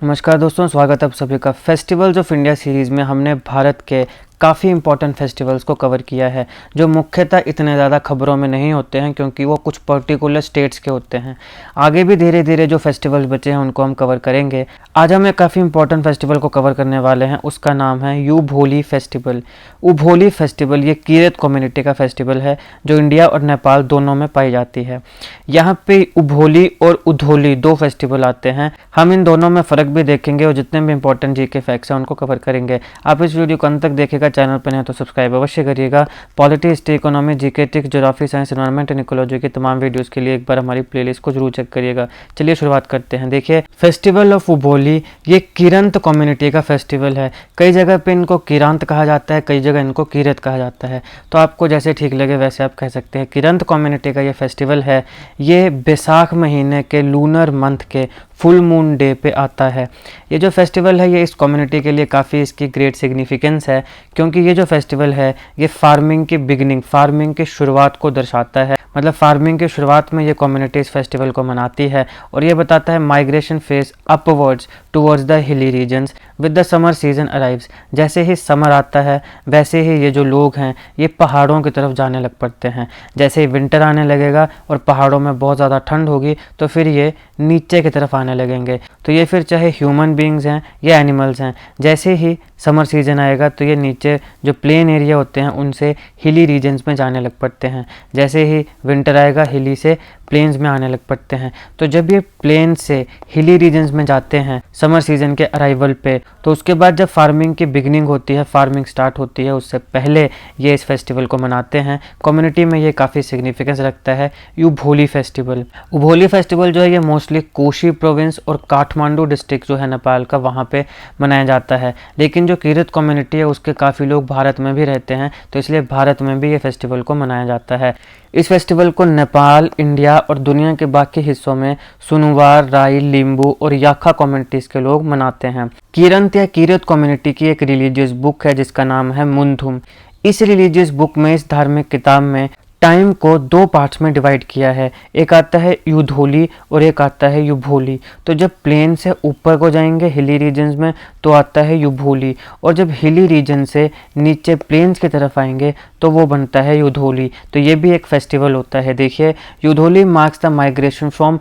नमस्कार दोस्तों, स्वागत है आप सभी का। फेस्टिवल्स ऑफ इंडिया सीरीज़ में हमने भारत के काफ़ी इंपॉर्टेंट फेस्टिवल्स को कवर किया है, जो मुख्यतः इतने ज़्यादा खबरों में नहीं होते हैं क्योंकि वो कुछ पर्टिकुलर स्टेट्स के होते हैं। आगे भी धीरे धीरे जो फेस्टिवल्स बचे हैं उनको हम कवर करेंगे। आज हम एक काफ़ी इंपॉर्टेंट फेस्टिवल को कवर करने वाले हैं, उसका नाम है यूभोली फेस्टिवल। उभोली फेस्टिवल ये किरत कम्युनिटी का फेस्टिवल है जो इंडिया और नेपाल दोनों में पाई जाती है। यहाँ पे उभोली और उधोली दो फेस्टिवल आते हैं। हम इन दोनों में फ़र्क भी देखेंगे और जितने भी इंपॉर्टेंट जीके फैक्ट्स हैं उनको कवर करेंगे। आप इस वीडियो को अंत तक देखिएगा। चैनल पर नहीं तो सब्सक्राइब अवश्य करिएगा। पॉलिटी, हिस्ट्री, इकोनॉमी, जीके, टिक्स, geography, science, environment and ecology की तमाम वीडियोस के लिए एक बार हमारी प्लेलिस्ट को जरूर चेक करिएगा। चलिए शुरुआत करते हैं। देखिए, फेस्टिवल ऑफ उभोली ये किरंत कम्युनिटी का फेस्टिवल है। कई जगह पे इनको किरांत कहा जाता है, कई जगह इनको किरत कहा जाता है, तो आपको जैसे ठीक लगे वैसे आप कह सकते हैं। किरंत कम्युनिटी का ये फेस्टिवल है, ये बैसाख महीने के लूनर मंथ के फुल मून डे पे आता है। ये जो फेस्टिवल है ये इस कम्युनिटी के लिए काफ़ी इसकी ग्रेट सिग्निफिकेंस है, क्योंकि ये जो फेस्टिवल है ये फार्मिंग की बिगिनिंग, फार्मिंग की शुरुआत को दर्शाता है। मतलब फार्मिंग की शुरुआत में ये कम्युनिटी इस फेस्टिवल को मनाती है और ये बताता है migration phase upwards towards the hilly regions with the summer season arrives. जैसे ही समर आता है वैसे ही ये जो लोग हैं ये पहाड़ों की तरफ जाने लग पड़ते हैं। जैसे ही विंटर आने लगेगा और पहाड़ों में बहुत ज़्यादा ठंड होगी तो फिर ये नीचे की तरफ आने लगेंगे। तो ये फिर चाहे ह्यूमन बींग्स हैं या एनिमल्स हैं, जैसे ही समर सीजन आएगा तो ये नीचे जो प्लेन एरिया होते हैं उनसे हिली रीजन्स में जाने लग पड़ते हैं। जैसे ही विंटर आएगा हिली से प्लेन्स में आने लग पड़ते हैं। तो जब ये प्लेन से हिली रीजन्स में जाते हैं समर सीजन के अराइवल पे, तो उसके बाद जब फार्मिंग की बिगनिंग होती है, फार्मिंग स्टार्ट होती है, उससे पहले ये इस फेस्टिवल को मनाते हैं। कम्युनिटी में ये काफ़ी सिग्निफिकेंस रखता है उभोली फेस्टिवल। उभोली फेस्टिवल जो है ये मोस्टली कोशी प्रोविंस और काठमांडू डिस्ट्रिक्ट जो है नेपाल का, वहाँ पे मनाया जाता है। लेकिन जो किरत कम्युनिटी है उसके काफ़ी लोग भारत में भी रहते हैं, तो इसलिए भारत में भी ये फेस्टिवल को मनाया जाता है। इस फेस्टिवल को नेपाल, इंडिया और दुनिया के बाकी हिस्सों में सुनुवार, राई, लिम्बू और याखा कम्युनिटीज़ के लोग मनाते हैं। किरंत या किरत कम्युनिटी की एक रिलीजियस बुक है जिसका नाम है मुंथुम। इस रिलीजियस बुक में, इस धार्मिक किताब में टाइम को दो पार्ट्स में डिवाइड किया है। एक आता है यूधोली और एक आता है युभोली। तो जब प्लेन से ऊपर को जाएंगे हिली रीजन्स में तो आता है युभोली, और जब हिली रीजन से नीचे प्लेन्स की तरफ आएंगे तो वो बनता है युधोली। तो ये भी एक फेस्टिवल होता है। देखिए, Udhauli marks the migration from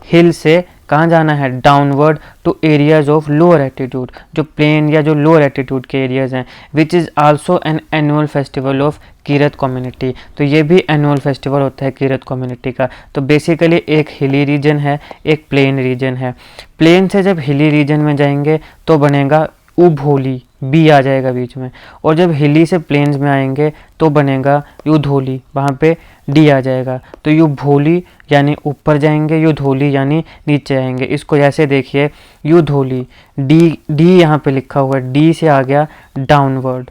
hill से कहाँ जाना है, downward to areas of lower altitude, जो प्लेन या जो लोअर एटीट्यूड के एरियाज हैं, which is also an annual festival of Kirat community. तो ये भी एनुअल फेस्टिवल होता है किरत कम्युनिटी का। तो बेसिकली एक हिली रीजन है, एक प्लेन रीजन है। प्लेन से जब हिली रीजन में जाएंगे तो बनेगा उभोली, बी आ जाएगा बीच में, और जब हिली से प्लेन्स में आएंगे तो बनेगा युधोली, वहाँ पे डी आ जाएगा। तो युभोली यानी ऊपर जाएंगे, युधोली यानी नीचे आएंगे। इसको ऐसे देखिए, युधोली, डी यहाँ पे लिखा हुआ है, डी से आ गया डाउनवर्ड,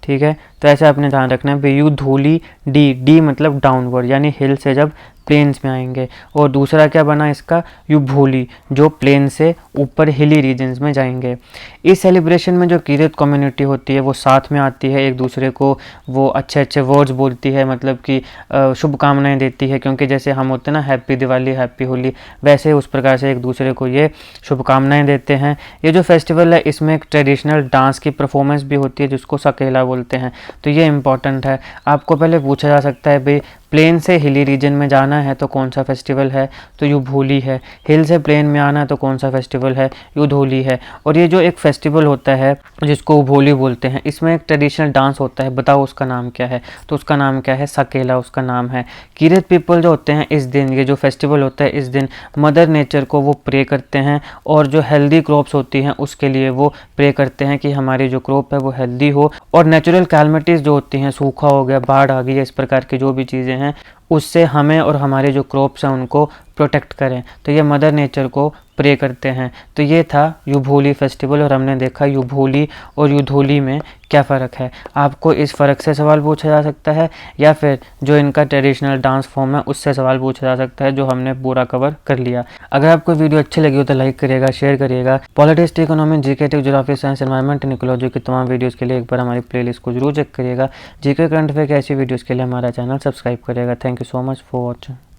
ठीक है। तो ऐसे आपने ध्यान रखना है, युधोली डी मतलब डाउनवर्ड, यानी हिल से जब प्लेन्स में आएंगे। और दूसरा क्या बना इसका, युभोली, जो प्लेन से ऊपर हिली रीजन्स में जाएंगे। इस सेलिब्रेशन में जो किरत कम्युनिटी होती है वो साथ में आती है, एक दूसरे को वो अच्छे अच्छे वर्ड्स बोलती है, मतलब कि शुभकामनाएं देती है। क्योंकि जैसे हम होते हैं ना हैप्पी दिवाली, हैप्पी होली, वैसे उस प्रकार से एक दूसरे को ये शुभकामनाएं देते हैं। ये जो फेस्टिवल है इसमें एक ट्रेडिशनल डांस की परफॉर्मेंस भी होती है जिसको सकेला बोलते हैं। तो ये इंपॉर्टेंट है। आपको पहले पूछा जा सकता है भाई प्लेन से हिली रीजन में जाना है तो कौन सा फेस्टिवल है, तो युभोली है। हिल से प्लेन में आना है तो कौन सा फेस्टिवल है, युधोली है। और ये जो एक फेस्टिवल होता है जिसको उभोली बोलते हैं, इसमें एक ट्रेडिशनल डांस होता है, बताओ उसका नाम क्या है, तो उसका नाम क्या है, सकेला उसका नाम है। किरत पीपल जो होते हैं इस दिन, ये जो फेस्टिवल होता है इस दिन मदर नेचर को वो प्रे करते हैं, और जो हेल्दी क्रॉप्स होती हैं उसके लिए वो प्रे करते हैं कि हमारी जो क्रॉप है वो हेल्दी हो, और नेचुरल कैलमिटीज़ जो होती हैं, सूखा हो गया, बाढ़ आ गई, इस प्रकार की जो भी चीज़ें हैं उससे हमें और हमारे जो क्रॉप्स हैं उनको प्रोटेक्ट करें। तो ये मदर नेचर को प्रे करते हैं। तो ये था युभोली फेस्टिवल, और हमने देखा युभोली और युधोली में क्या फ़र्क है। आपको इस फ़र्क से सवाल पूछा जा सकता है, या फिर जो इनका ट्रेडिशनल डांस फॉर्म है उससे सवाल पूछा जा सकता है, जो हमने पूरा कवर कर लिया। अगर आपको वीडियो अच्छी लगी हो तो लाइक करिएगा, शेयर करिएगा। Politics, economy, GK, geography, science, environment and ecology की तमाम वीडियोज़ के लिए एक बार हमारी प्लेलिस्ट को जरूर चेक करिएगा। जीके करंट अफेयर की ऐसी वीडियोज़ के लिए हमारा चैनल सब्सक्राइब करिएगा। Thank you so much for watching.